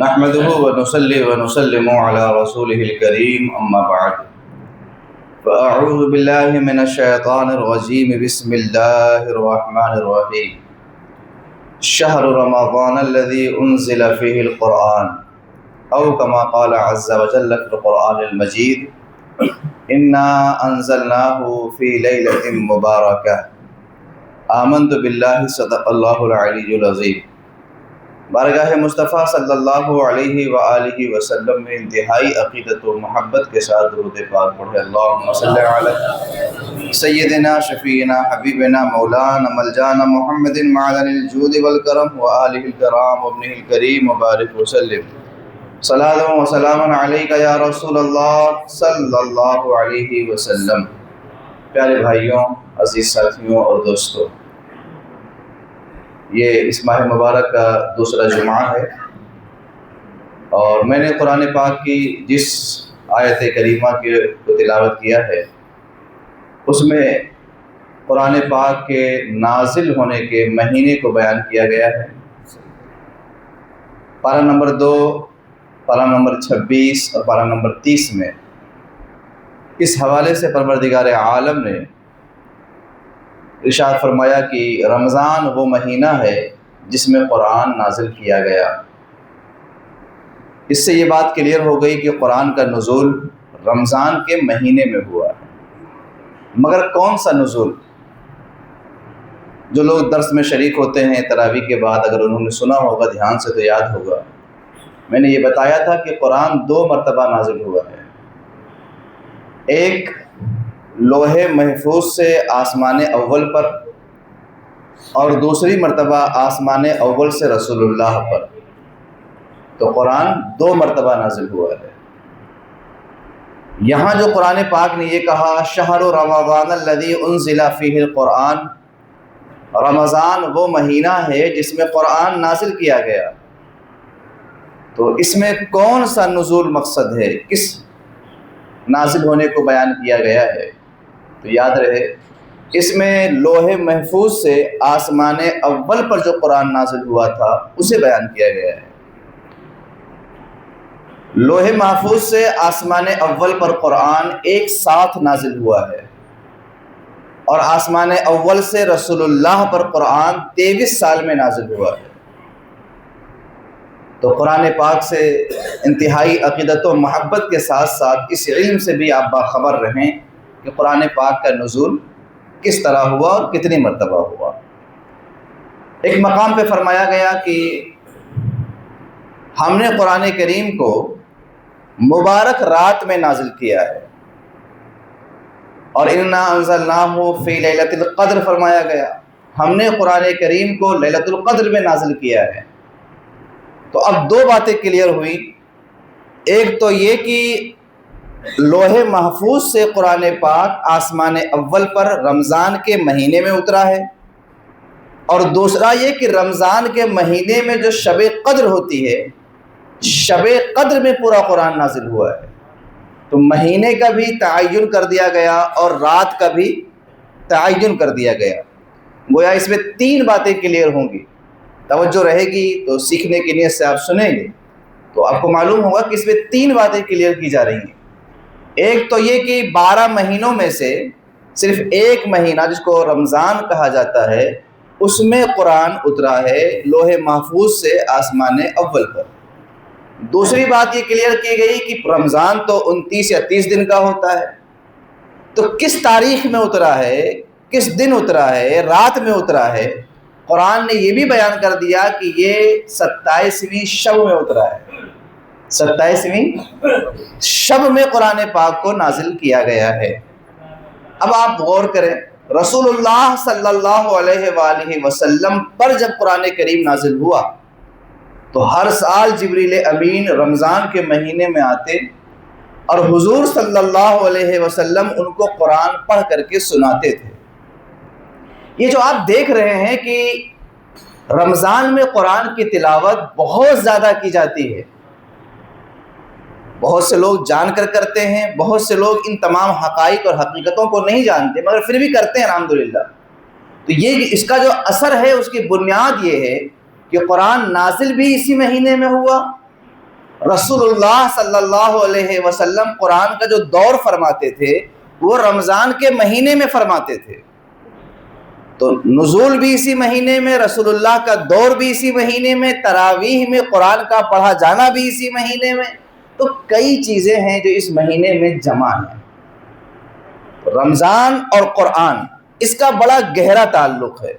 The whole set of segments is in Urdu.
نحمده ونصلي ونسلم على رسوله الكريم أما بعد فأعوذ بالله من الشيطان الرجيم بسم الله الرحمن الرحيم شهر رمضان الذي أنزل فيه القرآن أو كما قال عز وجل في القرآن المجيد إنا أنزلناه في ليلة مباركة آمنت بالله صدق الله العلي العظيم۔ بارگاہ مصطفیٰ صلی اللہ علیہ وآلہ وسلم میں انتہائی عقیدت و محبت کے ساتھ درود پاک پڑھے۔ اللہم صلی علی سیدنا شفیعنا حبیبنا مولانا ملجانا محمد معدن الجود والکرم وآلہ الکرام وابنہ الکریم وبارک وسلم۔ صلاۃ و سلام علیکہ یا رسول اللہ صلی اللہ علیہ وسلم۔ پیارے بھائیوں، عزیز ساتھیوں اور دوستوں، یہ اس ماہ مبارک کا دوسرا جمعہ ہے، اور میں نے قرآن پاک کی جس آیت کریمہ کی تلاوت کیا ہے اس میں قرآن پاک کے نازل ہونے کے مہینے کو بیان کیا گیا ہے۔ پارہ نمبر 2، پارہ نمبر 26 اور پارہ نمبر 30 میں اس حوالے سے پروردگار عالم نے ارشاد فرمایا کہ رمضان وہ مہینہ ہے جس میں قرآن نازل کیا گیا۔ اس سے یہ بات کلیئر ہو گئی کہ قرآن کا نزول رمضان کے مہینے میں ہوا ہے، مگر کون سا نزول؟ جو لوگ درس میں شریک ہوتے ہیں تراویح کے بعد، اگر انہوں نے سنا ہوگا دھیان سے تو یاد ہوگا، میں نے یہ بتایا تھا کہ قرآن 2 مرتبہ نازل ہوا ہے۔ ایک لوح محفوظ سے آسمان اول پر، اور دوسری مرتبہ آسمان اول سے رسول اللہ پر۔ تو قرآن 2 مرتبہ نازل ہوا ہے۔ یہاں جو قرآن پاک نے یہ کہا شہر رمضان الذی انزل فیہ القرآن، رمضان وہ مہینہ ہے جس میں قرآن نازل کیا گیا، تو اس میں کون سا نزول مقصد ہے، کس نازل ہونے کو بیان کیا گیا ہے؟ تو یاد رہے، اس میں لوح محفوظ سے آسمان اول پر جو قرآن نازل ہوا تھا اسے بیان کیا گیا ہے۔ لوح محفوظ سے آسمان اول پر قرآن ایک ساتھ نازل ہوا ہے، اور آسمان اول سے رسول اللہ پر قرآن 23 سال میں نازل ہوا ہے۔ تو قرآن پاک سے انتہائی عقیدت و محبت کے ساتھ ساتھ اس علم سے بھی آپ باخبر رہیں کہ قرآن پاک کا نزول کس طرح ہوا اور کتنی مرتبہ ہوا۔ ایک مقام پہ فرمایا گیا کہ ہم نے قرآن کریم کو مبارک رات میں نازل کیا ہے، اور انا انزلناہ فی لیلۃ القدر فرمایا گیا، ہم نے قرآن کریم کو لیلۃ القدر میں نازل کیا ہے۔ تو اب 2 باتیں کلیئر ہوئی۔ ایک تو یہ کہ لوح محفوظ سے قرآن پاک آسمان اول پر رمضان کے مہینے میں اترا ہے، اور دوسرا یہ کہ رمضان کے مہینے میں جو شب قدر ہوتی ہے، شب قدر میں پورا قرآن نازل ہوا ہے۔ تو مہینے کا بھی تعین کر دیا گیا اور رات کا بھی تعین کر دیا گیا۔ گویا اس میں 3 باتیں کلیئر ہوں گی، توجہ رہے گی تو سیکھنے کی نیت سے آپ سنیں گے تو آپ کو معلوم ہوگا کہ اس میں 3 باتیں کلیئر کی جا رہی ہیں۔ ایک تو یہ کہ 12 مہینوں میں سے صرف ایک مہینہ جس کو رمضان کہا جاتا ہے اس میں قرآن اترا ہے لوح محفوظ سے آسمان اول پر۔ دوسری بات یہ کلیئر کی گئی کہ رمضان تو 29 یا 30 دن کا ہوتا ہے، تو کس تاریخ میں اترا ہے، کس دن اترا ہے، رات میں اترا ہے؟ قرآن نے یہ بھی بیان کر دیا کہ یہ 27ویں شب میں اترا ہے، 27ویں شب میں قرآن پاک کو نازل کیا گیا ہے۔ اب آپ غور کریں، رسول اللہ صلی اللہ علیہ وآلہ وسلم پر جب قرآن کریم نازل ہوا تو ہر سال جبریل امین رمضان کے مہینے میں آتے، اور حضور صلی اللہ علیہ وسلم ان کو قرآن پڑھ کر کے سناتے تھے۔ یہ جو آپ دیکھ رہے ہیں کہ رمضان میں قرآن کی تلاوت بہت زیادہ کی جاتی ہے، بہت سے لوگ جان کر کرتے ہیں، بہت سے لوگ ان تمام حقائق اور حقیقتوں کو نہیں جانتے مگر پھر بھی کرتے ہیں الحمدللہ۔ تو یہ اس کا جو اثر ہے اس کی بنیاد یہ ہے کہ قرآن نازل بھی اسی مہینے میں ہوا. رسول اللہ صلی اللہ علیہ وسلم قرآن کا جو دور فرماتے تھے وہ رمضان کے مہینے میں فرماتے تھے. تو نزول بھی اسی مہینے میں، رسول اللہ کا دور بھی اسی مہینے میں، تراویح میں قرآن کا پڑھا جانا بھی اسی مہینے میں. تو کئی چیزیں ہیں جو اس مہینے میں جمع ہیں. رمضان اور قرآن اس کا بڑا گہرا تعلق ہے.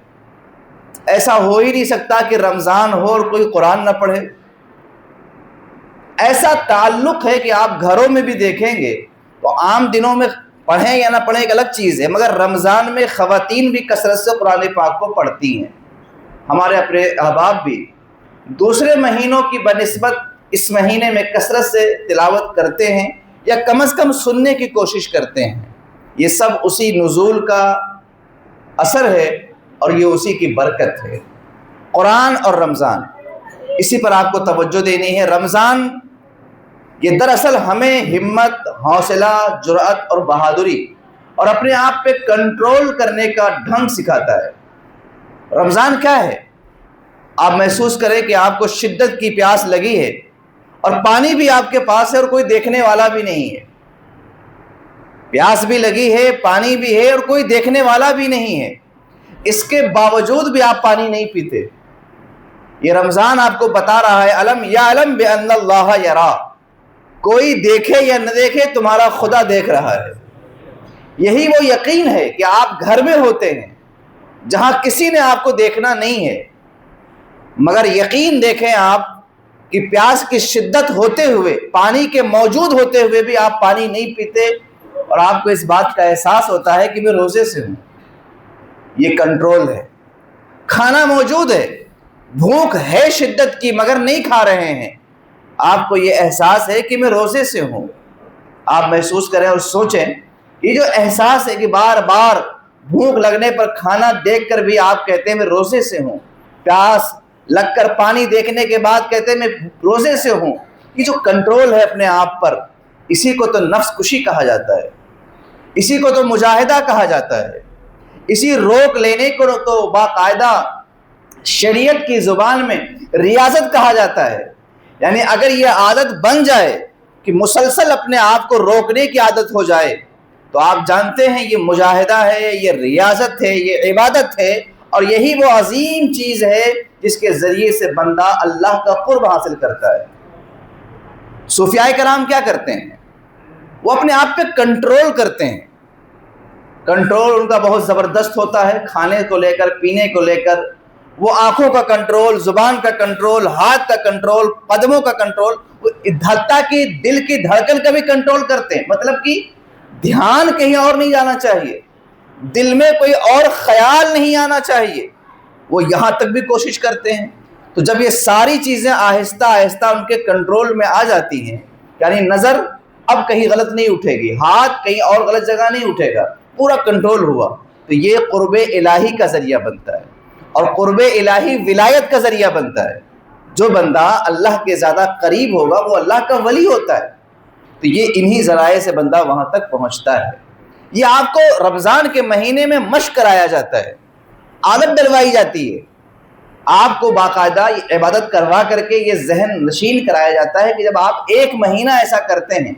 ایسا ہو ہی نہیں سکتا کہ رمضان ہو اور کوئی قرآن نہ پڑھے. ایسا تعلق ہے کہ آپ گھروں میں بھی دیکھیں گے تو عام دنوں میں پڑھیں یا نہ پڑھیں ایک الگ چیز ہے، مگر رمضان میں خواتین بھی کثرت سے قرآن پاک کو پڑھتی ہیں. ہمارے اپنے احباب بھی دوسرے مہینوں کی بنسبت اس مہینے میں کثرت سے تلاوت کرتے ہیں یا کم از کم سننے کی کوشش کرتے ہیں. یہ سب اسی نزول کا اثر ہے اور یہ اسی کی برکت ہے. قرآن اور رمضان، اسی پر آپ کو توجہ دینی ہے. رمضان یہ دراصل ہمیں ہمت، حوصلہ، جرأت اور بہادری اور اپنے آپ پہ کنٹرول کرنے کا ڈھنگ سکھاتا ہے. رمضان کیا ہے؟ آپ محسوس کریں کہ آپ کو شدت کی پیاس لگی ہے اور پانی بھی آپ کے پاس ہے اور کوئی دیکھنے والا بھی نہیں ہے. پیاس بھی لگی ہے، پانی بھی ہے اور کوئی دیکھنے والا بھی نہیں ہے. اس کے باوجود بھی آپ پانی نہیں پیتے. یہ رمضان آپ کو بتا رہا ہے علم یعلم بان اللہ یرا، کوئی دیکھے یا نہ دیکھے تمہارا خدا دیکھ رہا ہے. یہی وہ یقین ہے کہ آپ گھر میں ہوتے ہیں جہاں کسی نے آپ کو دیکھنا نہیں ہے، مگر یقین دیکھیں آپ کہ پیاس کی شدت ہوتے ہوئے، پانی کے موجود ہوتے ہوئے بھی آپ پانی نہیں پیتے اور آپ کو اس بات کا احساس ہوتا ہے کہ میں روزے سے ہوں. یہ کنٹرول ہے. کھانا موجود ہے، بھوک ہے شدت کی مگر نہیں کھا رہے ہیں، آپ کو یہ احساس ہے کہ میں روزے سے ہوں. آپ محسوس کریں اور سوچیں، یہ جو احساس ہے کہ بار بار بھوک لگنے پر کھانا دیکھ کر بھی آپ کہتے ہیں میں روزے سے ہوں، پیاس لگ کر پانی دیکھنے کے بعد کہتے ہیں میں روزے سے ہوں، یہ جو کنٹرول ہے اپنے آپ پر، اسی کو تو نفس کشی کہا جاتا ہے. اسی کو تو مجاہدہ کہا جاتا ہے. اسی روک لینے کو تو باقاعدہ شریعت کی زبان میں ریاضت کہا جاتا ہے. یعنی اگر یہ عادت بن جائے کہ مسلسل اپنے آپ کو روکنے کی عادت ہو جائے تو آپ جانتے ہیں یہ مجاہدہ ہے، یہ ریاضت ہے، یہ عبادت ہے، اور یہی وہ عظیم چیز ہے جس کے ذریعے سے بندہ اللہ کا قرب حاصل کرتا ہے. صوفیاء کرام کیا کرتے ہیں؟ وہ اپنے آپ پہ کنٹرول کرتے ہیں. کنٹرول ان کا بہت زبردست ہوتا ہے، کھانے کو لے کر، پینے کو لے کر. وہ آنکھوں کا کنٹرول، زبان کا کنٹرول، ہاتھ کا کنٹرول، قدموں کا کنٹرول، وہ حتیٰ کہ دل کی دھڑکن کا بھی کنٹرول کرتے ہیں. مطلب کہ دھیان کہیں اور نہیں جانا چاہیے، دل میں کوئی اور خیال نہیں آنا چاہیے، وہ یہاں تک بھی کوشش کرتے ہیں. تو جب یہ ساری چیزیں آہستہ آہستہ ان کے کنٹرول میں آ جاتی ہیں، یعنی نظر اب کہیں غلط نہیں اٹھے گی، ہاتھ کہیں اور غلط جگہ نہیں اٹھے گا، پورا کنٹرول ہوا، تو یہ قرب الہی کا ذریعہ بنتا ہے. اور قرب الہی ولایت کا ذریعہ بنتا ہے. جو بندہ اللہ کے زیادہ قریب ہوگا وہ اللہ کا ولی ہوتا ہے. تو یہ انہی ذرائع سے بندہ وہاں تک پہنچتا ہے. یہ آپ کو رمضان کے مہینے میں مشق کرایا جاتا ہے، عادت ڈلوائی جاتی ہے. آپ کو باقاعدہ عبادت کروا کر کے یہ ذہن نشین کرایا جاتا ہے کہ جب آپ ایک مہینہ ایسا کرتے ہیں،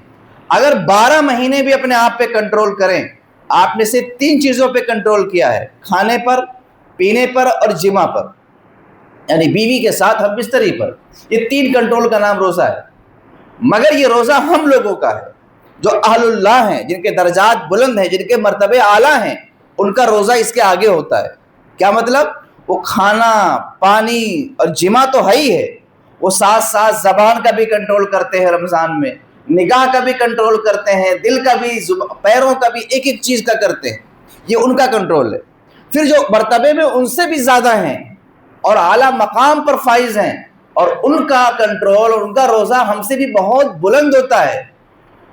اگر 12 مہینے بھی اپنے آپ پہ کنٹرول کریں، آپ نے صرف 3 چیزوں پہ کنٹرول کیا ہے، کھانے پر، پینے پر اور جماع پر، یعنی بیوی کے ساتھ ہم بستری پر. یہ 3 کنٹرول کا نام روزہ ہے. مگر یہ روزہ ہم لوگوں کا ہے جو اہل اللہ ہیں، جن کے درجات بلند ہیں، جن کے مرتبے اعلیٰ ہیں، ان کا روزہ اس کے آگے ہوتا ہے. کیا مطلب؟ وہ کھانا، پانی اور جماع تو ہے ہی ہے، وہ ساتھ ساتھ زبان کا بھی کنٹرول کرتے ہیں رمضان میں، نگاہ کا بھی کنٹرول کرتے ہیں، دل کا بھی، پیروں کا بھی، ایک ایک چیز کا کرتے ہیں. یہ ان کا کنٹرول ہے. پھر جو مرتبے میں ان سے بھی زیادہ ہیں اور اعلیٰ مقام پر فائز ہیں، اور ان کا کنٹرول اور ان کا روزہ ہم سے بھی بہت بلند ہوتا ہے.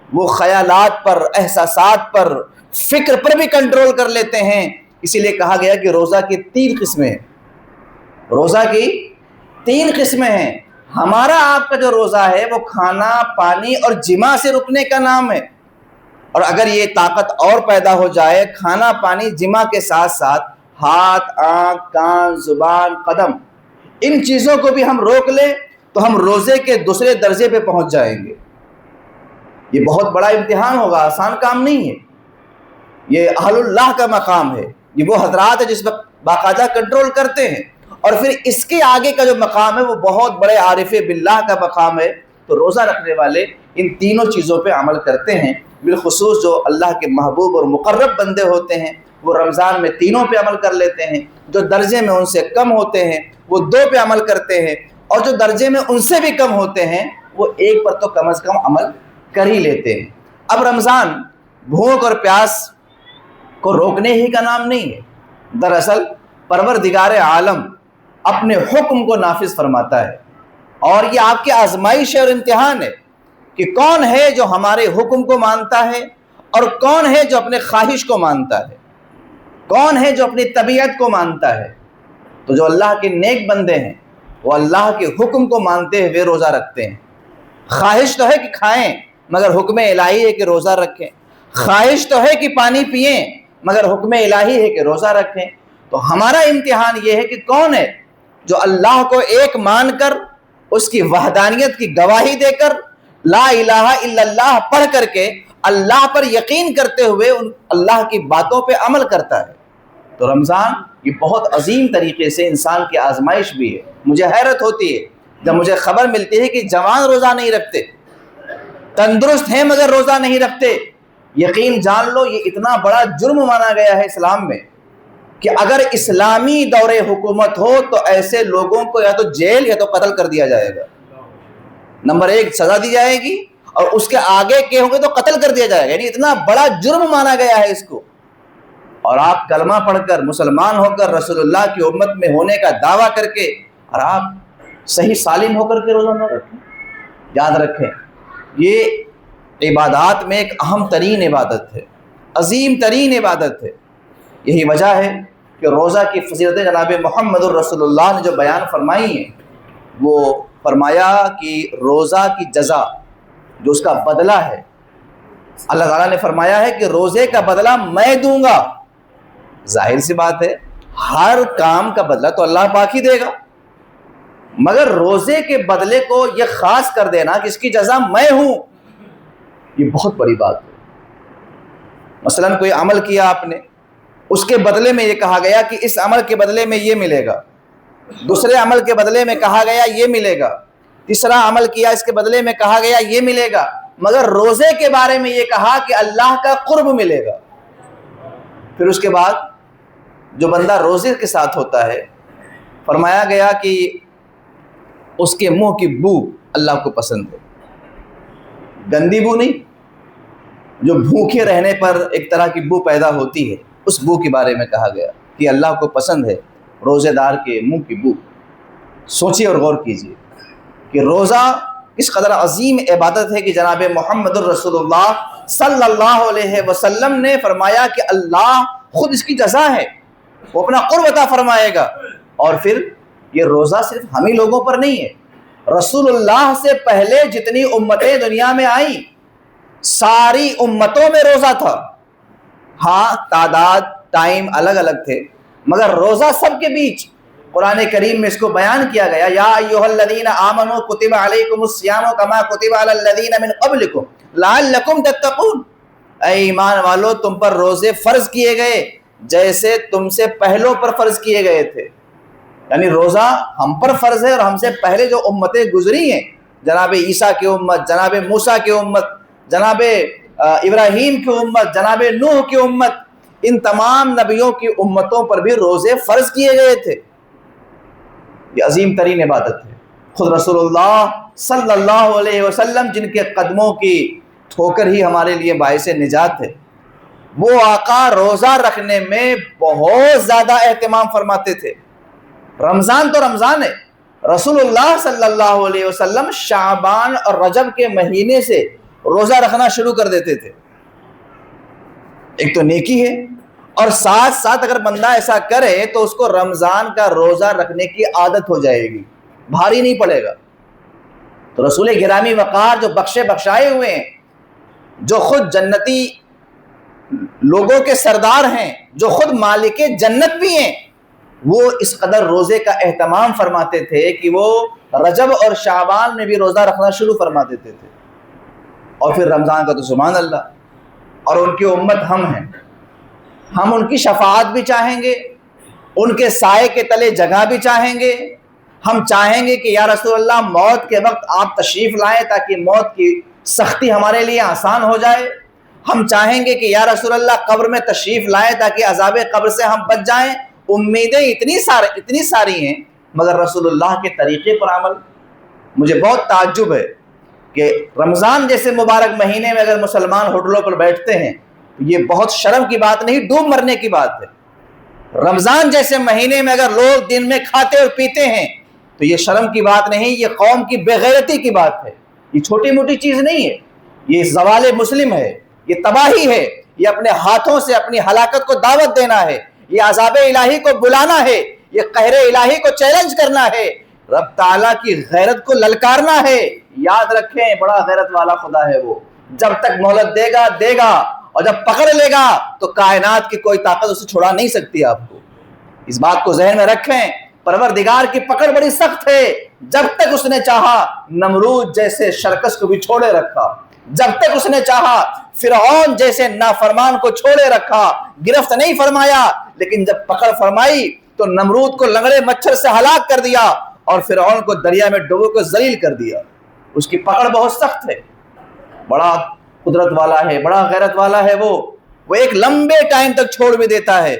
وہ خیالات پر، احساسات پر، فکر پر بھی کنٹرول کر لیتے ہیں. اسی لیے کہا گیا کہ روزہ کی 3 قسمیں ہیں. روزہ کی 3 قسمیں ہیں. ہمارا آپ کا جو روزہ ہے وہ کھانا، پانی اور جماع سے رکنے کا نام ہے. اور اگر یہ طاقت اور پیدا ہو جائے، کھانا، پانی، جماع کے ساتھ ساتھ ہاتھ، آنکھ، کان، زبان، قدم، ان چیزوں کو بھی ہم روک لیں تو ہم روزے کے دوسرے درجے پہ پہنچ جائیں گے۔ یہ بہت بڑا امتحان ہوگا، آسان کام نہیں ہے۔ یہ اہل اللہ کا مقام ہے، یہ وہ حضرات ہیں جس میں باقاعدہ کنٹرول کرتے ہیں، اور پھر اس کے آگے کا جو مقام ہے وہ بہت بڑے عارف باللہ کا مقام ہے۔ تو روزہ رکھنے والے ان تینوں چیزوں پہ عمل کرتے ہیں، بالخصوص جو اللہ کے محبوب اور مقرب بندے ہوتے ہیں وہ رمضان میں تینوں پہ عمل کر لیتے ہیں، جو درجے میں ان سے کم ہوتے ہیں وہ دو پہ عمل کرتے ہیں، اور جو درجے میں ان سے بھی کم ہوتے ہیں وہ ایک پر تو کم از کم عمل کر ہی لیتے ہیں۔ اب رمضان بھوک اور پیاس کو روکنے ہی کا نام نہیں ہے، دراصل پروردگار عالم اپنے حکم کو نافذ فرماتا ہے، اور یہ آپ کی آزمائش اور امتحان ہے کہ کون ہے جو ہمارے حکم کو مانتا ہے اور کون ہے جو اپنے خواہش کو مانتا ہے، کون ہے جو اپنی طبیعت کو مانتا ہے۔ تو جو اللہ کے نیک بندے ہیں وہ اللہ کے حکم کو مانتے ہوئے روزہ رکھتے ہیں۔ خواہش تو ہے کہ کھائیں مگر حکم الہی ہے کہ روزہ رکھیں، خواہش تو ہے کہ پانی پئیں مگر حکم الہی ہے کہ روزہ رکھیں۔ تو ہمارا امتحان یہ ہے کہ کون ہے جو اللہ کو ایک مان کر، اس کی وحدانیت کی گواہی دے کر، لا الہ الا اللہ پڑھ کر کے اللہ پر یقین کرتے ہوئے ان اللہ کی باتوں پہ عمل کرتا ہے۔ تو رمضان یہ بہت عظیم طریقے سے انسان کی آزمائش بھی ہے۔ مجھے حیرت ہوتی ہے جب مجھے خبر ملتی ہے کہ جوان روزہ نہیں رکھتے، تندرست ہیں مگر روزہ نہیں رکھتے۔ یقین جان لو یہ اتنا بڑا جرم مانا گیا ہے اسلام میں کہ اگر اسلامی دور حکومت ہو تو ایسے لوگوں کو یا تو جیل یا تو قتل کر دیا جائے گا۔ نمبر ایک سزا دی جائے گی، اور اس کے آگے کے ہوں گے تو قتل کر دیا جائے گا، یعنی اتنا بڑا جرم مانا گیا ہے اس کو۔ اور آپ کلمہ پڑھ کر مسلمان ہو کر رسول اللہ کی امت میں ہونے کا دعویٰ کر کے اور آپ صحیح سالم ہو کر کے روزہ نہ رکھیں۔ یاد رکھیں یہ عبادات میں ایک اہم ترین عبادت ہے، عظیم ترین عبادت ہے۔ یہی وجہ ہے کہ روزہ کی فضیلتیں جناب محمد الرسول اللہ نے جو بیان فرمائی ہیں، وہ فرمایا کہ روزہ کی جزا جو اس کا بدلہ ہے، اللہ تعالیٰ نے فرمایا ہے کہ روزے کا بدلہ میں دوں گا۔ ظاہر سی بات ہے ہر کام کا بدلہ تو اللہ پاک ہی دے گا، مگر روزے کے بدلے کو یہ خاص کر دینا کہ اس کی جزا میں ہوں، یہ بہت بڑی بات ہے۔ مثلا کوئی عمل کیا آپ نے، اس کے بدلے میں یہ کہا گیا کہ اس عمل کے بدلے میں یہ ملے گا، دوسرے عمل کے بدلے میں کہا گیا یہ ملے گا، تیسرا عمل کیا اس کے بدلے میں کہا گیا یہ ملے گا، مگر روزے کے بارے میں یہ کہا کہ اللہ کا قرب ملے گا۔ پھر اس کے بعد جو بندہ روزے کے ساتھ ہوتا ہے، فرمایا گیا کہ اس کے منہ کی بو اللہ کو پسند ہے، گندی بو نہیں، جو بھوکے رہنے پر ایک طرح کی بو پیدا ہوتی ہے، اس بو کے بارے میں کہا گیا کہ اللہ کو پسند ہے روزے دار کے منہ کی بو۔ سوچیے اور غور کیجیے کہ روزہ اس قدر عظیم عبادت ہے کہ جناب محمد الرسول اللہ صلی اللہ علیہ وسلم نے فرمایا کہ اللہ خود اس کی جزا ہے، وہ اپنا قرب عطا فرمائے گا۔ اور پھر یہ روزہ صرف ہم ہی لوگوں پر نہیں ہے، رسول اللہ سے پہلے جتنی امتیں دنیا میں آئیں ساری امتوں میں روزہ تھا۔ ہاں تعداد ٹائم الگ الگ تھے، مگر روزہ سب کے بیچ۔ قرآن کریم میں اس کو بیان کیا گیا، یا ایھا الذین آمنوا کتب علیکم الصیام کما کتب علی الذین من قبلکم لعلکم تتقون۔ اے ایمان والو تم پر روزے فرض کیے گئے جیسے تم سے پہلوں پر فرض کیے گئے تھے، یعنی روزہ ہم پر فرض ہے اور ہم سے پہلے جو امتیں گزری ہیں، جناب عیسیٰ کی امت، جناب موسیٰ کی امت، جناب ابراہیم کی امت، جناب نوح کی امت، ان تمام نبیوں کی امتوں پر بھی روزے فرض کیے گئے تھے۔ یہ عظیم ترین عبادت ہے۔ خود رسول اللہ صلی اللہ علیہ وسلم جن کے قدموں کی ٹھوکر ہی ہمارے لیے باعث نجات ہے، وہ آقا روزہ رکھنے میں بہت زیادہ اہتمام فرماتے تھے۔ رمضان تو رمضان ہے، رسول اللہ صلی اللہ علیہ وسلم شعبان اور رجب کے مہینے سے روزہ رکھنا شروع کر دیتے تھے۔ ایک تو نیکی ہے، اور ساتھ ساتھ اگر بندہ ایسا کرے تو اس کو رمضان کا روزہ رکھنے کی عادت ہو جائے گی، بھاری نہیں پڑے گا۔ تو رسول گرامی وقار جو بخشے بخشائے ہوئے ہیں، جو خود جنتی لوگوں کے سردار ہیں، جو خود مالک جنت بھی ہیں، وہ اس قدر روزے کا اہتمام فرماتے تھے کہ وہ رجب اور شعبان میں بھی روزہ رکھنا شروع فرما دیتے تھے، اور پھر رمضان کا تو سبحان اللہ۔ اور ان کی امت ہم ہیں، ہم ان کی شفاعت بھی چاہیں گے، ان کے سائے کے تلے جگہ بھی چاہیں گے۔ ہم چاہیں گے کہ یا رسول اللہ موت کے وقت آپ تشریف لائیں تاکہ موت کی سختی ہمارے لیے آسان ہو جائے۔ ہم چاہیں گے کہ یا رسول اللہ قبر میں تشریف لائیں تاکہ عذاب قبر سے ہم بچ جائیں۔ امیدیں اتنی ساری ہیں، مگر رسول اللہ کے طریقے پر عمل۔ مجھے بہت تعجب ہے کہ رمضان جیسے مبارک مہینے میں اگر مسلمان ہوٹلوں پر بیٹھتے ہیں تو یہ بہت شرم کی بات نہیں، ڈوب مرنے کی بات ہے۔ رمضان جیسے مہینے میں اگر لوگ دن میں کھاتے اور پیتے ہیں تو یہ شرم کی بات نہیں، یہ قوم کی بے غیرتی کی بات ہے۔ یہ چھوٹی موٹی چیز نہیں ہے، یہ زوال مسلم ہے، یہ تباہی ہے، یہ اپنے ہاتھوں سے اپنی ہلاکت کو دعوت دینا ہے، یہ عذاب الہی کو بلانا ہے، یہ قہر الہی کو چیلنج کرنا ہے، رب تعالیٰ کی غیرت کو للکارنا ہے۔ یاد رکھیں بڑا غیرت والا خدا ہے وہ، جب تک مہلت دے گا اور جب پکڑ لے گا تو کائنات کی کوئی طاقت اسے چھڑا نہیں سکتی۔ آپ کو اس بات کو ذہن میں رکھیں، پروردگار کی پکڑ بڑی سخت ہے۔ جب تک اس نے چاہا نمرود جیسے شرکس کو بھی چھوڑے رکھا، جب تک اس نے چاہا فرعون جیسے نافرمان کو چھوڑے رکھا، گرفت نہیں فرمایا، لیکن جب پکڑ فرمائی تو نمرود کو لنگڑے مچھر سے ہلاک کر دیا اور فرعون کو دریا میں ڈبو کو ذلیل کر دیا۔ اس کی پکڑ بہت سخت ہے، بڑا قدرت والا ہے، بڑا غیرت والا ہے وہ ایک لمبے ٹائم تک چھوڑ بھی دیتا ہے۔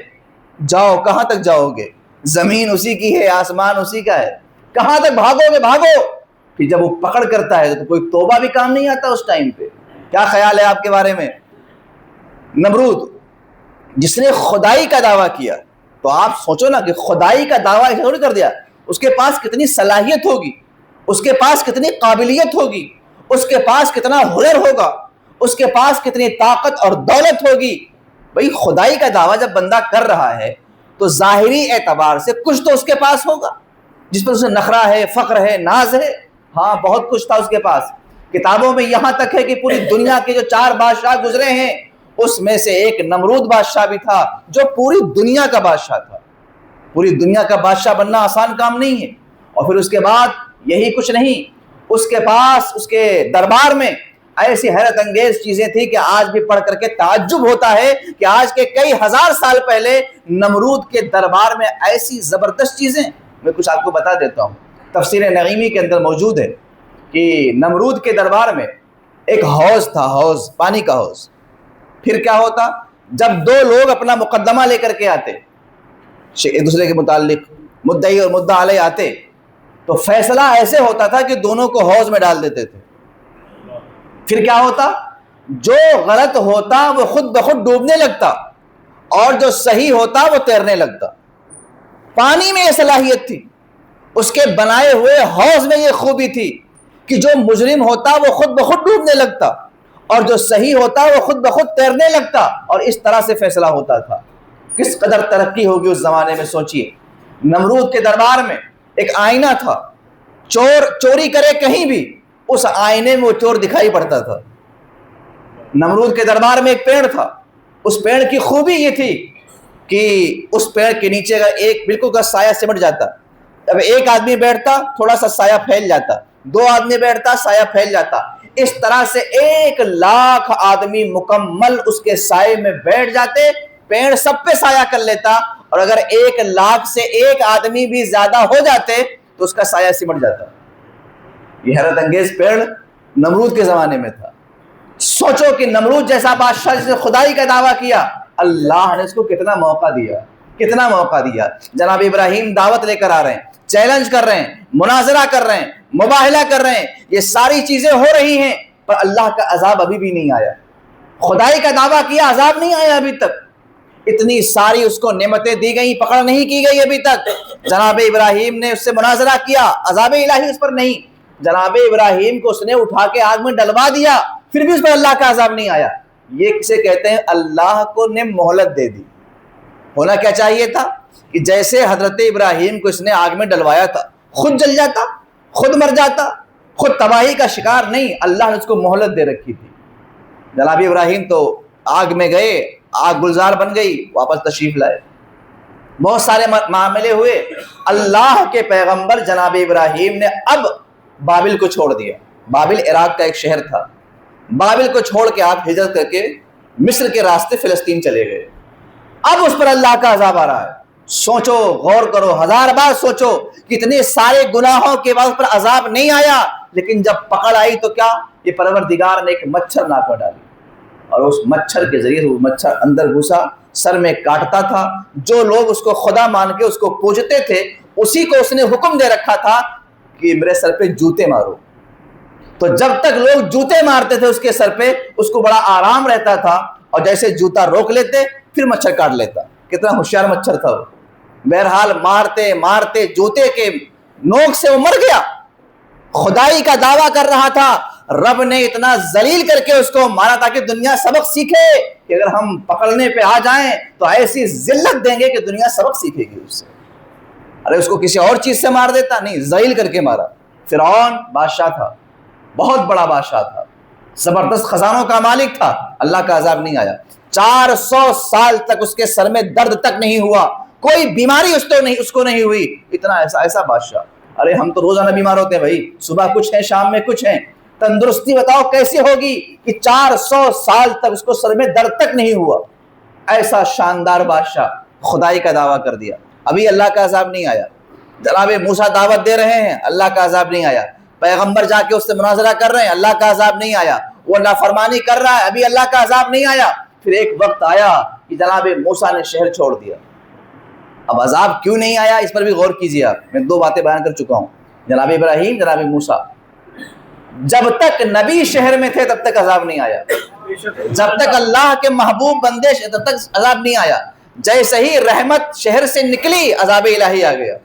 جاؤ، کہاں تک جاؤ گے؟ زمین اسی کی ہے، آسمان اسی کا ہے، کہاں تک بھاگو گے؟ بھاگو۔ پھر جب وہ پکڑ کرتا ہے تو کوئی توبہ بھی کام نہیں آتا اس ٹائم پہ۔ کیا خیال ہے آپ کے بارے میں؟ نمرود جس نے خدائی کا دعویٰ کیا، تو آپ سوچو نا کہ خدائی کا دعویٰ ایسے تھوڑی کر دیا، اس کے پاس کتنی صلاحیت ہوگی، اس کے پاس کتنی قابلیت ہوگی، اس کے پاس کتنا ہنر ہوگا، اس کے پاس کتنی طاقت اور دولت ہوگی۔ بھئی خدائی کا دعویٰ جب بندہ کر رہا ہے تو ظاہری اعتبار سے کچھ تو اس کے پاس ہوگا جس پر اسے نخرہ ہے، فخر ہے، ناز ہے۔ ہاں بہت کچھ تھا اس کے پاس۔ کتابوں میں یہاں تک ہے کہ پوری دنیا کے جو 4 بادشاہ گزرے ہیں اس میں سے ایک نمرود بادشاہ بھی تھا جو پوری دنیا کا بادشاہ تھا۔ پوری دنیا کا بادشاہ بننا آسان کام نہیں ہے۔ اور پھر اس کے بعد یہی کچھ نہیں، اس کے پاس اس کے دربار میں ایسی حیرت انگیز چیزیں تھیں کہ آج بھی پڑھ کر کے تعجب ہوتا ہے کہ آج کے کئی ہزار سال پہلے نمرود کے دربار میں ایسی زبردست چیزیں۔ میں کچھ آپ کو بتا دیتا ہوں، تفسیر نعیمی کے اندر موجود ہے کہ نمرود کے دربار میں ایک حوض تھا، حوض، پانی کا حوض۔ پھر کیا ہوتا، جب 2 لوگ اپنا مقدمہ لے کر کے آتے، ایک دوسرے کے متعلق مدعی اور مدعا علیہ آتے، تو فیصلہ ایسے ہوتا تھا کہ دونوں کو حوض میں ڈال دیتے تھے۔ پھر کیا ہوتا، جو غلط ہوتا وہ خود بخود ڈوبنے لگتا اور جو صحیح ہوتا وہ تیرنے لگتا۔ پانی میں یہ صلاحیت تھی، اس کے بنائے ہوئے حوض میں یہ خوبی تھی کہ جو مجرم ہوتا وہ خود بخود ڈوبنے لگتا اور جو صحیح ہوتا وہ خود بخود تیرنے لگتا، اور اس طرح سے فیصلہ ہوتا تھا۔ کس قدر ترقی ہوگی اس زمانے میں سوچئے۔ نمرود کے دربار میں ایک آئینہ تھا، چور چوری کرے کہیں بھی اس آئینے میں وہ چور دکھائی پڑتا تھا۔ نمرود کے دربار میں ایک پیڑ تھا، اس پیڑ کی خوبی یہ تھی کہ اس پیڑ کے نیچے کا ایک بالکل کا سایہ سمٹ جاتا، اب ایک آدمی بیٹھتا تھوڑا سا سایہ پھیل جاتا، 2 آدمی بیٹھتا سایہ پھیل جاتا، اس طرح سے 1,00,000 آدمی مکمل اس کے سائے میں بیٹھ جاتے، پیڑ سب پہ سایہ کر لیتا، اور اگر 1,00,000 سے 1 آدمی بھی زیادہ ہو جاتے تو اس کا سایہ سمٹ جاتا۔ یہ حیرت انگیز پیڑ نمرود کے زمانے میں تھا۔ سوچو کہ نمرود جیسا بادشاہ جس نے خدائی کا دعویٰ کیا، اللہ نے اس کو کتنا موقع دیا، کتنا موقع دیا۔ جناب ابراہیم دعوت لے کر آ رہے ہیں، چیلنج کر رہے ہیں، مناظرہ کر رہے ہیں، مباہلہ کر رہے ہیں، یہ ساری چیزیں ہو رہی ہیں، پر اللہ کا عذاب ابھی بھی نہیں آیا۔ خدائی کا دعویٰ کیا، عذاب نہیں آیا ابھی تک۔ اتنی ساری اس کو نعمتیں دی گئی، پکڑ نہیں کی گئی ابھی تک۔ جناب ابراہیم نے اس سے مناظرہ کیا، عذاب الہی اس پر نہیں۔ جناب ابراہیم کو اس نے اٹھا کے آگ میں ڈلوا دیا، پھر بھی اس پر اللہ کا عذاب نہیں آیا۔ یہ کسے کہتے ہیں؟ اللہ کو نے مہلت دے دی۔ ہونا کیا چاہیے تھا کہ جیسے حضرت ابراہیم کو اس نے آگ میں ڈلوایا تھا، خود جل جاتا، خود مر جاتا، خود تباہی کا شکار نہیں، اللہ نے اس کو مہلت دے رکھی تھی۔ جناب ابراہیم تو آگ میں گئے، آگ گلزار بن گئی، واپس تشریف لائے۔ بہت سارے معاملے ہوئے. اللہ کے پیغمبر جناب ابراہیم نے اب بابل کو چھوڑ دیا. بابل عراق کا ایک شہر تھا. بابل کو چھوڑ کے آپ ہجرت کر کے مصر کے راستے فلسطین چلے گئے. اب اس پر اللہ کا عذاب آ رہا ہے. سوچو، غور کرو، 1000 بار سوچو. کتنے سارے گناہوں کے بعد اس پر عذاب نہیں آیا، لیکن جب پکڑ آئی تو کیا؟ یہ پروردگار نے ایک مچھر ناک میں ڈالی، اور اس مچھر کے ذریعے وہ مچھر اندر گھسا، سر میں کاٹتا تھا. جو لوگ اس کو خدا مان کے اس کو پوجتے تھے، اسی کو اس نے حکم دے رکھا تھا کہ میرے سر پہ جوتے مارو. تو جب تک لوگ جوتے مارتے تھے اس کے سر پہ، اس کو بڑا آرام رہتا تھا، اور جیسے جوتا روک لیتے پھر مچھر کاٹ لیتا. کتنا ہوشیار مچھر تھا وہ. بہرحال مارتے مارتے جوتے کے نوک سے وہ مر گیا. خدائی کا دعویٰ کر رہا تھا. رب نے اتنا ذلیل کر کے اس کو مارا تاکہ دنیا سبق سیکھے کہ اگر ہم پکڑنے پہ آ جائیں تو ایسی ذلت دیں گے کہ دنیا سبق سیکھے گی اس سے. ارے اس کو کسی اور چیز سے مار دیتا، نہیں، ذلیل کر کے مارا. فرعون بادشاہ تھا، بہت بڑا بادشاہ تھا، زبردست خزانوں کا مالک تھا. اللہ کا عذاب نہیں آیا. 400 سال تک اس کے سر میں درد تک نہیں ہوا، کوئی بیماری اس کو نہیں ہوئی. اتنا ایسا بادشاہ. ارے ہم تو روزانہ بیمار ہوتے ہیں بھائی، صبح کچھ ہیں شام میں کچھ ہیں. تندرستی بتاؤ کیسی ہوگی کہ 400 سال تک اس کو سر میں درد تک نہیں ہوا. ایسا شاندار بادشاہ خدائی کا دعویٰ کر دیا. ابھی اللہ کا عذاب نہیں آیا. جناب موسیٰ دعوت دے رہے ہیں، اللہ کا عذاب نہیں آیا. پیغمبر جا کے اس سے مناظرہ کر رہے ہیں، اللہ کا عذاب نہیں آیا. وہ نافرمانی کر رہا ہے، ابھی اللہ کا عذاب نہیں آیا. پھر ایک وقت آیا کہ جناب موسیٰ نے شہر چھوڑ دیا. اب عذاب کیوں نہیں آیا اس پر بھی غور کیجیے. آپ میں 2 باتیں بیان کر چکا ہوں. جناب ابراہیم، جناب موسیٰ، جب تک نبی شہر میں تھے تب تک عذاب نہیں آیا. جب تک اللہ کے محبوب بندے تب تک عذاب نہیں آیا. جیسے ہی رحمت شہر سے نکلی عذاب الہی آ گیا.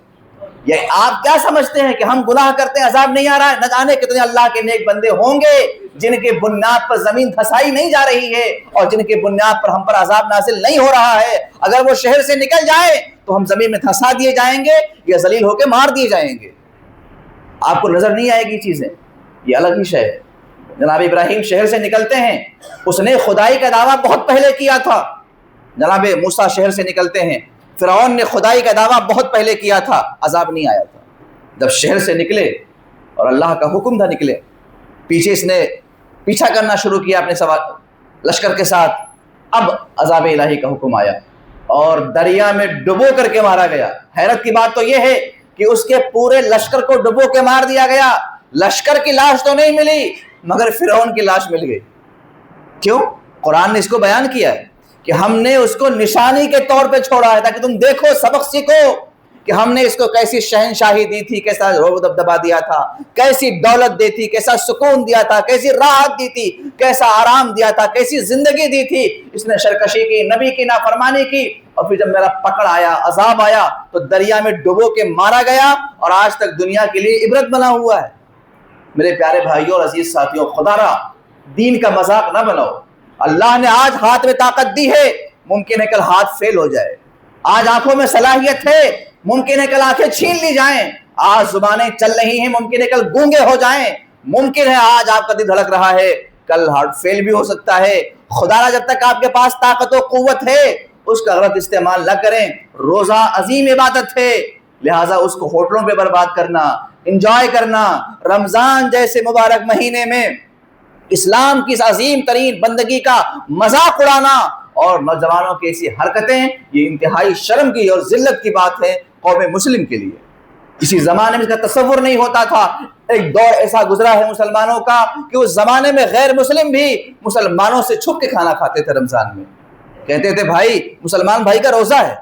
یہ آپ کیا سمجھتے ہیں کہ ہم گناہ کرتے ہیں عذاب نہیں آ رہا ہے؟ نہ جانے کتنے اللہ کے نیک بندے ہوں گے جن کے بنیاد پر زمین دھسائی نہیں جا رہی ہے اور جن کے بنیاد پر ہم پر عذاب نازل نہیں ہو رہا ہے. اگر وہ شہر سے نکل جائے تو ہم زمین میں دھسا دیے جائیں گے یا ذلیل ہو کے مار دیے جائیں گے. آپ کو نظر نہیں آئے گی چیزیں، یہ الگ ہی شے ہے. جناب ابراہیم شہر سے نکلتے ہیں، اس نے خدائی کا دعویٰ بہت پہلے کیا تھا. جناب موسیٰ شہر سے نکلتے ہیں، فرعون نے خدائی کا دعویٰ بہت پہلے کیا تھا، عذاب نہیں آیا تھا. جب شہر سے نکلے اور اللہ کا حکم تھا نکلے، پیچھے اس نے پیچھا کرنا شروع کیا اپنے لشکر کے ساتھ. اب عذاب الہی کا حکم آیا اور دریا میں ڈبو کر کے مارا گیا. حیرت کی بات تو یہ ہے کہ اس کے پورے لشکر کو ڈبو کے مار دیا گیا. لشکر کی لاش تو نہیں ملی مگر فرعون کی لاش مل گئی. کیوں؟ قرآن نے اس کو بیان کیا ہے کہ ہم نے اس کو نشانی کے طور پہ چھوڑا ہے تاکہ تم دیکھو، سبق سیکھو کہ ہم نے اس کو کیسی شہنشاہی دی تھی، کیسا رعب دبدبا دیا تھا، کیسی دولت دی تھی، کیسا سکون دیا تھا، کیسی راحت دی تھی، کیسا آرام دیا تھا، کیسی زندگی دی تھی. اس نے سرکشی کی، نبی کی نافرمانی کی، اور پھر جب میرا پکڑ آیا، عذاب آیا تو دریا میں ڈبو کے مارا گیا اور آج تک دنیا کے لیے عبرت بنا ہوا ہے. میرے پیارے بھائیوں اور عزیز ساتھیوں، خدا را دین کا مذاق نہ بناؤ. اللہ نے آج ہاتھ میں طاقت دی ہے، ممکن ہے کل ہاتھ فیل ہو جائے. آج آنکھوں میں صلاحیت ہے، ممکن ہے کل آنکھیں چھین لی جائیں. آج زبانیں چل رہی ہیں، ممکن ہے کل گونگے ہو جائیں. ممکن ہے آج آپ کا دل دھڑک رہا ہے، کل ہارٹ فیل بھی ہو سکتا ہے. خدا را جب تک آپ کے پاس طاقت و قوت ہے اس کا غلط استعمال نہ کریں. روزہ عظیم عبادت ہے، لہٰذا اس کو ہوٹلوں پہ برباد کرنا، انجوائے کرنا، رمضان جیسے مبارک مہینے میں اسلام کی اس عظیم ترین بندگی کا مذاق اڑانا اور نوجوانوں کی ایسی حرکتیں، یہ انتہائی شرم کی اور ذلت کی بات ہے قوم مسلم کے لیے. اسی زمانے میں اس کا تصور نہیں ہوتا تھا. ایک دور ایسا گزرا ہے مسلمانوں کا کہ اس زمانے میں غیر مسلم بھی مسلمانوں سے چھپ کے کھانا کھاتے تھے رمضان میں. کہتے تھے بھائی مسلمان بھائی کا روزہ ہے.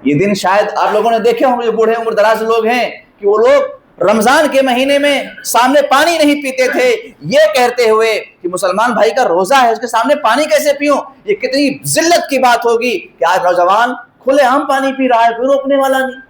یہ دن شاید آپ لوگوں نے دیکھے ہوں، جو بوڑھے عمر دراز لوگ ہیں کہ وہ لوگ رمضان کے مہینے میں سامنے پانی نہیں پیتے تھے، یہ کہتے ہوئے کہ مسلمان بھائی کا روزہ ہے، اس کے سامنے پانی کیسے پیوں. یہ کتنی ذلت کی بات ہوگی کہ آج نوجوان کھلے عام پانی پی رہا ہے، کوئی روکنے والا نہیں.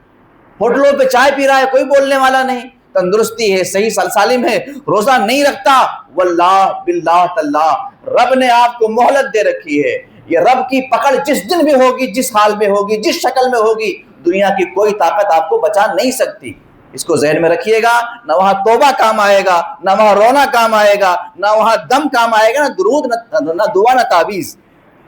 ہوٹلوں پہ چائے پی رہا ہے، کوئی بولنے والا نہیں. تندرستی ہے، صحیح سالم ہے، روزہ نہیں رکھتا. واللہ باللہ تاللہ رب نے آپ کو مہلت دے رکھی ہے. یہ رب کی پکڑ جس دن بھی ہوگی، جس حال میں ہوگی، جس شکل میں ہوگی، دنیا کی کوئی طاقت آپ کو بچا نہیں سکتی. اس کو ذہن میں رکھیے گا. نہ وہاں توبہ کام آئے گا، نہ وہاں رونا کام آئے گا، نہ وہاں دم کام آئے گا، نہ درود، نہ دعا، نہ تعویذ.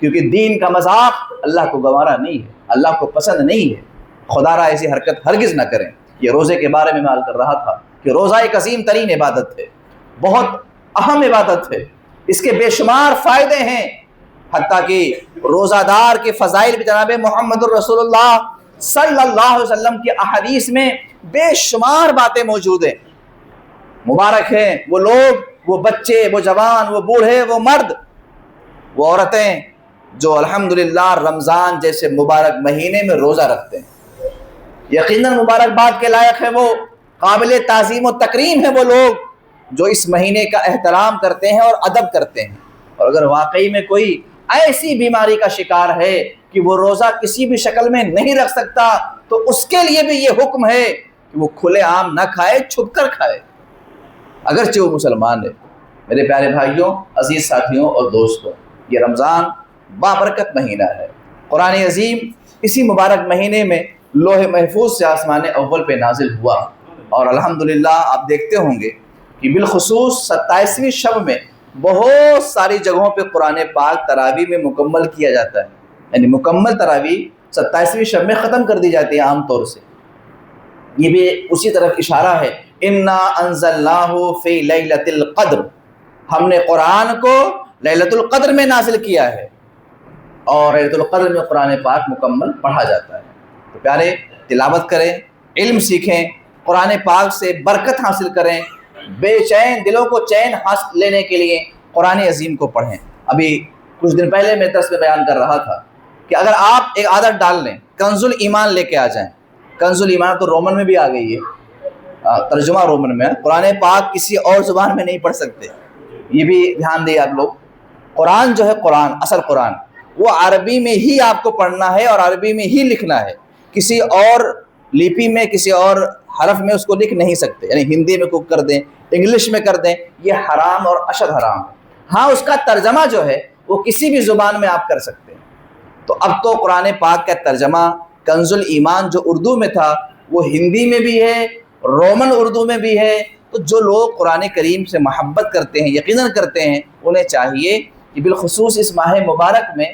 کیونکہ دین کا مذاق اللہ کو گوارا نہیں ہے. اللہ کو پسند نہیں ہے. خدا را ایسی حرکت ہرگز نہ کریں. یہ روزے کے بارے میں عرض کر رہا تھا کہ روزہ ایک عظیم ترین عبادت ہے، بہت اہم عبادت ہے، اس کے بے شمار فائدے ہیں. حتیٰ کہ روزہ دار کے فضائل بھی جناب محمد الرسول اللہ صلی اللہ علیہ وسلم کی احادیث میں بے شمار باتیں موجود ہیں. مبارک ہیں وہ لوگ، وہ بچے، وہ جوان، وہ بوڑھے، وہ مرد، وہ عورتیں جو الحمدللہ رمضان جیسے مبارک مہینے میں روزہ رکھتے ہیں. یقیناً مبارکباد کے لائق ہے، وہ قابل تعظیم و تکریم ہے وہ لوگ جو اس مہینے کا احترام کرتے ہیں اور ادب کرتے ہیں. اور اگر واقعی میں کوئی ایسی بیماری کا شکار ہے کہ وہ روزہ کسی بھی شکل میں نہیں رکھ سکتا تو اس کے لیے بھی یہ حکم ہے کہ وہ کھلے عام نہ کھائے، چھپ کر کھائے، اگرچہ وہ مسلمان ہے. میرے پیارے بھائیوں، عزیز ساتھیوں اور دوستوں، یہ رمضان بابرکت مہینہ ہے. قرآن عظیم اسی مبارک مہینے میں لوح محفوظ سے آسمان اول پہ نازل ہوا. اور الحمدللہ آپ دیکھتے ہوں گے کہ بالخصوص 27ویں شب میں بہت ساری جگہوں پہ قرآن پاک تراویح میں مکمل کیا جاتا ہے. یعنی مکمل تراویح 27ویں شب میں ختم کر دی جاتی ہے عام طور سے. یہ بھی اسی طرف اشارہ ہے، انا انزلناہ فی لیلۃ القدر، ہم نے قرآن کو لیلۃ القدر میں نازل کیا ہے. اور لیلۃ القدر میں قرآن پاک مکمل پڑھا جاتا ہے. تو پیارے، تلاوت کریں، علم سیکھیں، قرآن پاک سے برکت حاصل کریں، بے چین دلوں کو چین حاصل لینے کے لیے قرآن عظیم کو پڑھیں. ابھی کچھ دن پہلے میں درس میں بیان کر رہا تھا کہ اگر آپ ایک عادت ڈال لیں، کنز الایمان لے کے آ جائیں. کنز الایمان تو رومن میں بھی آ گئی ہے، ترجمہ رومن میں. قرآن پاک کسی اور زبان میں نہیں پڑھ سکتے، یہ بھی دھیان دیں آپ لوگ. قرآن جو ہے، قرآن اصل قرآن وہ عربی میں ہی آپ کو پڑھنا ہے اور عربی میں ہی لکھنا ہے. کسی اور لپی میں، کسی اور حرف میں اس کو لکھ نہیں سکتے. یعنی ہندی میں کو کر دیں، انگلش میں کر دیں، یہ حرام اور اشد حرام. ہاں، اس کا ترجمہ جو ہے وہ کسی بھی زبان میں آپ کر سکتے ہیں. تو اب تو قرآن پاک کا ترجمہ کنز الایمان جو اردو میں تھا وہ ہندی میں بھی ہے، رومن اردو میں بھی ہے. تو جو لوگ قرآن کریم سے محبت کرتے ہیں، یقیناً کرتے ہیں، انہیں چاہیے کہ بالخصوص اس ماہ مبارک میں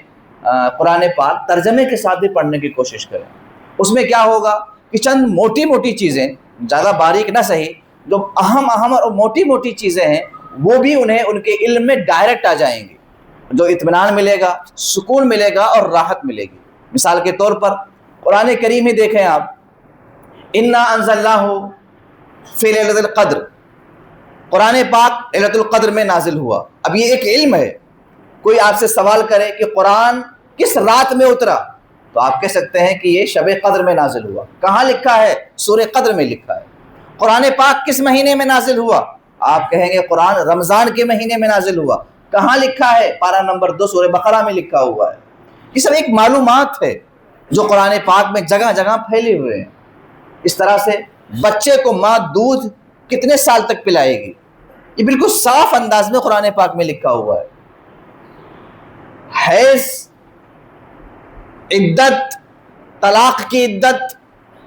قرآن پاک ترجمے کے ساتھ بھی پڑھنے کی کوشش کریں. اس میں کیا ہوگا کہ چند موٹی موٹی چیزیں، زیادہ باریک نہ صحیح، جو اہم اور موٹی موٹی چیزیں ہیں وہ بھی انہیں ان کے علم میں ڈائریکٹ آ جائیں گی، جو اطمینان ملے گا، سکون ملے گا اور راحت ملے گی. مثال کے طور پر قرآن کریم ہی دیکھیں آپ، انا انزلناہ فی لیلۃ القدر، قرآن پاک لیلۃ القدر میں نازل ہوا. اب یہ ایک علم ہے. کوئی آپ سے سوال کرے کہ قرآن کس رات میں اترا، تو آپ کہہ سکتے ہیں کہ یہ شب قدر میں نازل ہوا. کہاں لکھا ہے؟ سورہ قدر میں لکھا ہے. قرآن پاک کس مہینے میں نازل ہوا؟ آپ کہیں گے قرآن رمضان کے مہینے میں نازل ہوا. کہاں لکھا ہے؟ پارہ نمبر 2 سورہ بقرہ میں لکھا ہوا ہے. یہ سب ایک معلومات ہے جو قرآن پاک میں جگہ جگہ پھیلے ہوئے ہیں. اس طرح سے بچے کو ماں دودھ کتنے سال تک پلائے گی، یہ بالکل صاف انداز میں قرآن پاک میں لکھا ہوا ہے. حیض، عدت، طلاق کی عدت،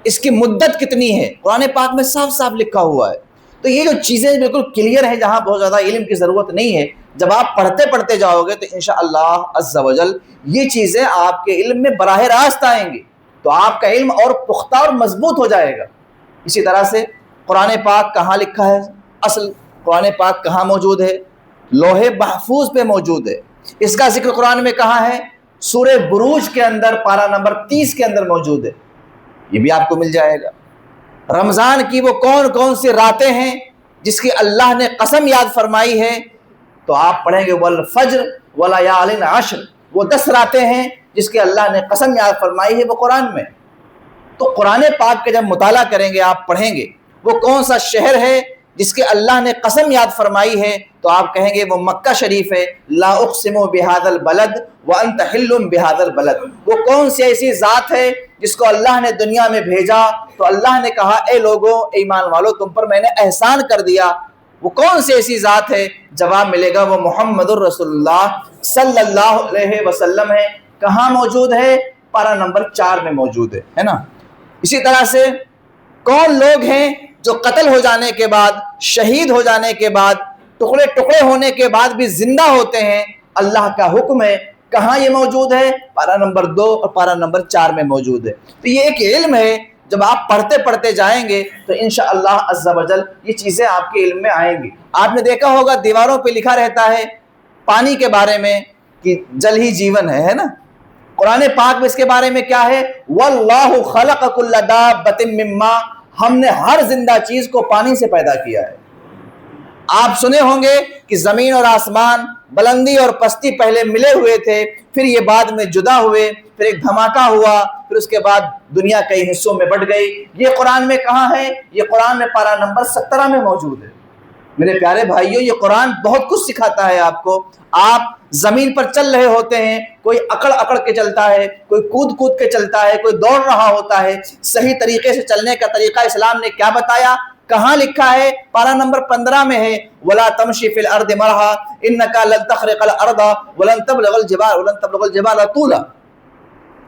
اس کی مدت کتنی ہے، قرآن پاک میں صاف صاف لکھا ہوا ہے. تو یہ جو چیزیں بالکل کلیئر ہیں، جہاں بہت زیادہ علم کی ضرورت نہیں ہے، جب آپ پڑھتے پڑھتے جاؤ گے تو انشاءاللہ عز و جل یہ چیزیں آپ کے علم میں براہ راست آئیں گی، تو آپ کا علم اور پختہ اور مضبوط ہو جائے گا. اسی طرح سے قرآن پاک کہاں لکھا ہے؟ اصل قرآن پاک کہاں موجود ہے؟ لوح محفوظ پہ موجود ہے. اس کا ذکر قرآن میں کہاں ہے؟ سورہ بروج کے اندر پارہ نمبر 30 کے اندر موجود ہے. یہ بھی آپ کو مل جائے گا. رمضان کی وہ کون کون سی راتیں ہیں جس کی اللہ نے قسم یاد فرمائی ہے، تو آپ پڑھیں گے والفجر ولیال عشر، وہ 10 راتیں ہیں جس کے اللہ نے قسم یاد فرمائی ہے، وہ قرآن میں. تو قرآن پاک کے جب مطالعہ کریں گے، آپ پڑھیں گے وہ کون سا شہر ہے جس کے اللہ نے قسم یاد فرمائی ہے، تو آپ کہیں گے وہ مکہ شریف ہے. لا اقسم بہذا البلد وانت حل بہذا البلد. وہ کون سی ایسی ذات ہے جس کو اللہ نے دنیا میں بھیجا تو اللہ نے کہا اے لوگوں، اے ایمان والو، تم پر میں نے احسان کر دیا. وہ کون سی ایسی ذات ہے؟ جواب ملے گا وہ محمد الرسول اللہ صلی اللہ علیہ وسلم ہے. کہاں موجود ہے؟ پارہ نمبر 4 میں موجود ہے نا. اسی طرح سے کون لوگ ہیں جو قتل ہو جانے کے بعد، شہید ہو جانے کے بعد، ٹکڑے ٹکڑے ہونے کے بعد بھی زندہ ہوتے ہیں؟ اللہ کا حکم ہے کہاں یہ موجود ہے؟ پارہ نمبر 2 اور پارہ نمبر 4 میں موجود ہے۔ تو یہ ایک علم ہے، جب آپ پڑھتے پڑھتے جائیں گے تو انشاءاللہ عز و جل یہ چیزیں آپ کے علم میں آئیں گی۔ آپ نے دیکھا ہوگا دیواروں پہ لکھا رہتا ہے پانی کے بارے میں کہ جل ہی جیون ہے نا؟ قرآن پاک میں اس کے بارے میں کیا ہے؟ وَاللَّهُ خَلَقَ كُلَّ دَابَّةٍ مِّن مَّاءٍ، ہم نے ہر زندہ چیز کو پانی سے پیدا کیا ہے۔ آپ سنے ہوں گے کہ زمین اور آسمان، بلندی اور پستی پہلے ملے ہوئے تھے، پھر یہ بعد میں جدا ہوئے، پھر ایک دھماکہ ہوا، پھر اس کے بعد دنیا کئی حصوں میں بٹ گئی۔ یہ قرآن میں کہاں ہے؟ یہ قرآن میں پارہ نمبر 17 میں موجود ہے۔ میرے پیارے بھائیوں، یہ قرآن بہت کچھ سکھاتا ہے آپ کو۔ آپ زمین پر چل رہے ہوتے ہیں، کوئی اکڑ اکڑ کے چلتا ہے، کوئی کود کود کے چلتا ہے، کوئی دوڑ رہا ہوتا ہے، صحیح طریقے سے چلنے کا طریقہ اسلام نے کیا بتایا؟ کہاں لکھا ہے؟ پارہ نمبر 15 میں ہے، وَلَا تَمْشِ فِي الْأَرْضِ مَرْحًا إِنَّكَ لَن تَخْرِقَ الْأَرْضَ وَلَن تَبْلُغَ الْجِبَالَ طُولًا۔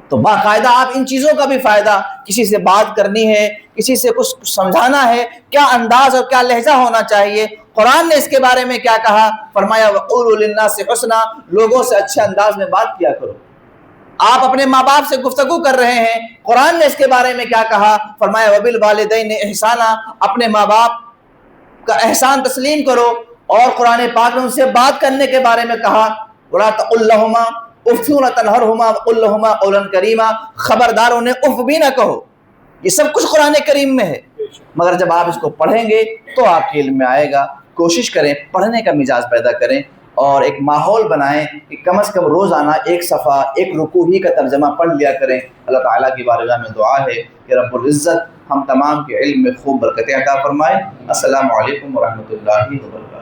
تو باقاعدہ آپ ان چیزوں کا بھی فائدہ، کسی سے بات کرنی ہے، کسی سے کچھ سمجھانا ہے، کیا انداز اور کیا لہجہ ہونا چاہیے، قرآن نے اس کے بارے میں کیا کہا؟ فرمایا وَقُولُوا لِلنَّاسِ حُسْنًا، لوگوں سے اچھے انداز میں بات کیا کرو۔ آپ اپنے ماں باپ سے گفتگو کر رہے ہیں، قرآن نے اس کے بارے میں کیا کہا؟ فرمایا وَبِالْوَالِدَيْنِ إِحْسَانًا، اپنے ماں باپ کا احسان تسلیم کرو۔ اور قرآن پاک نے ان سے بات کرنے کے بارے میں کہا وَلَا تَقُل لَّهُمَا اُفٍّ وَلَا تَنْهَرْهُمَا وَقُل لَّهُمَا قَوْلًا كَرِيمًا، خبردار انہیں اف بھی نہ کہو۔ یہ سب کچھ قرآن کریم میں ہے، مگر جب آپ اس کو پڑھیں گے تو آپ کے علم میں آئے گا۔ کوشش کریں پڑھنے کا مزاج پیدا کریں اور ایک ماحول بنائیں کہ کم از کم روزانہ ایک صفحہ، ایک رکوع ہی کا ترجمہ پڑھ لیا کریں۔ اللہ تعالیٰ کی بارگاہ میں دعا ہے کہ رب العزت ہم تمام کے علم میں خوب برکتیں عطا فرمائے۔ السلام علیکم ورحمۃ اللہ وبرکاتہ۔